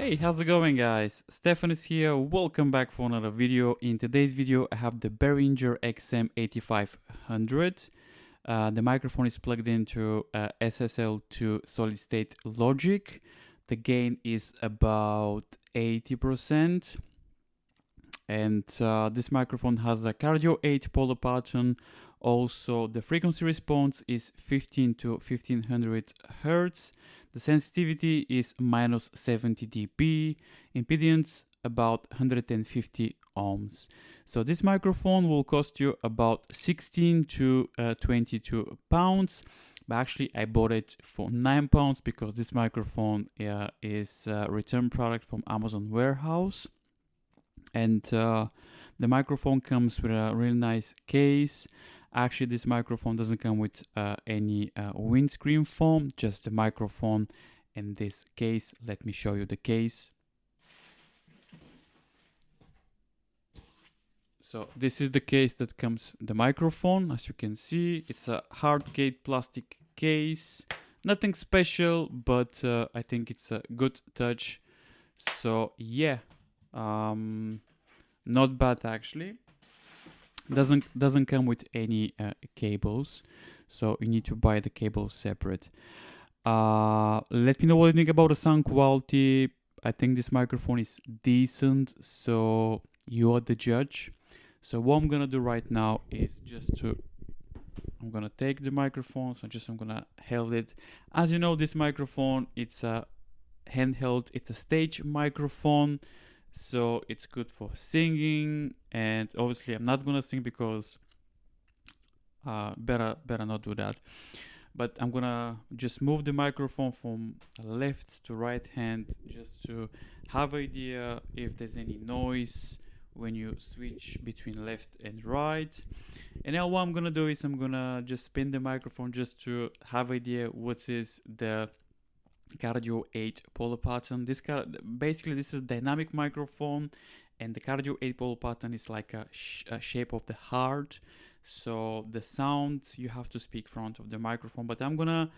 Hey, how's it going, guys? Stefan is here. Welcome back for another video. In today's video, I have the Behringer XM8500. The microphone is plugged into SSL to solid state logic. The gain is about 80%. And this microphone has a cardio 8 polar pattern. Also, the frequency response is 15 to 1500 Hertz. The sensitivity is minus 70 dB. Impedance about 150 ohms. So this microphone will cost you about 16 to 22 pounds. But actually, I bought it for £9 because this microphone is a return product from Amazon warehouse. And the microphone comes with a really nice case. Actually, this microphone doesn't come with any windscreen foam, just the microphone and this case. Let me show you the case. So this is the case that comes with the microphone. As you can see, it's a hard gate plastic case. Nothing special, but I think it's a good touch. So yeah, not bad actually. Doesn't come with any cables, so you need to buy the cables separate. Let me know what you think about the sound quality. I think this microphone is decent, so you are the judge. So what I'm gonna do right now is I'm gonna take the microphone, so I'm gonna hold it. As you know, this microphone, it's a handheld, it's a stage microphone. So it's good for singing, and obviously I'm not gonna sing because better not do that. But I'm gonna just move the microphone from left to right hand just to have idea if there's any noise when you switch between left and right. And now what I'm gonna do is I'm gonna just spin the microphone just to have idea what is the cardio 8 polar pattern. Basically this is dynamic microphone, and the cardio 8 polar pattern is like a shape of the heart. So the sound you have to speak front of the microphone, but I'm gonna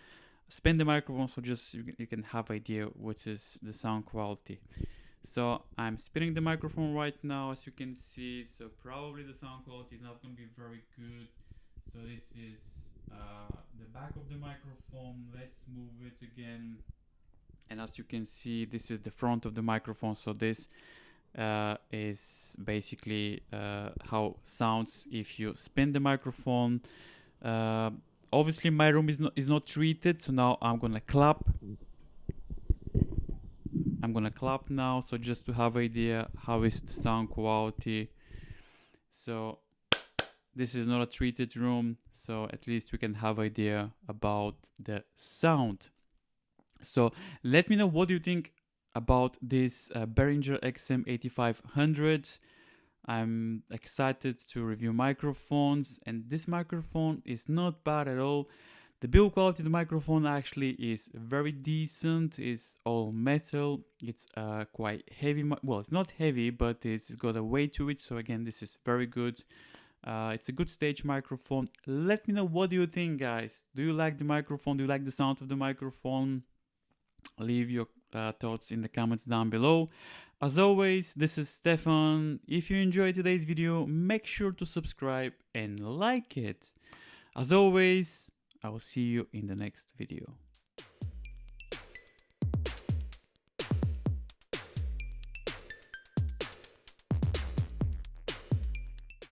spin the microphone so just you can have idea what is the sound quality. So I'm spinning the microphone right now, as you can see. So probably the sound quality is not gonna be very good. So this is the back of the microphone. Let's move it again. And as you can see, this is the front of the microphone. So this is basically how sounds if you spin the microphone. Obviously my room is not treated, so now I'm gonna clap. I'm gonna clap now, so just to have idea how is the sound quality. So this is not a treated room, so at least we can have idea about the sound. So let me know what you think about this Behringer XM8500. I'm excited to review microphones, and this microphone is not bad at all. The build quality of the microphone actually is very decent. It's all metal. It's quite heavy. Well, it's not heavy, but it's got a weight to it. So again, this is very good. It's a good stage microphone. Let me know what do you think, guys. Do you like the microphone? Do you like the sound of the microphone? Leave your thoughts in the comments down below. As always, this is Stefan. If you enjoyed today's video, make sure to subscribe and like it. As always, I will see you in the next video.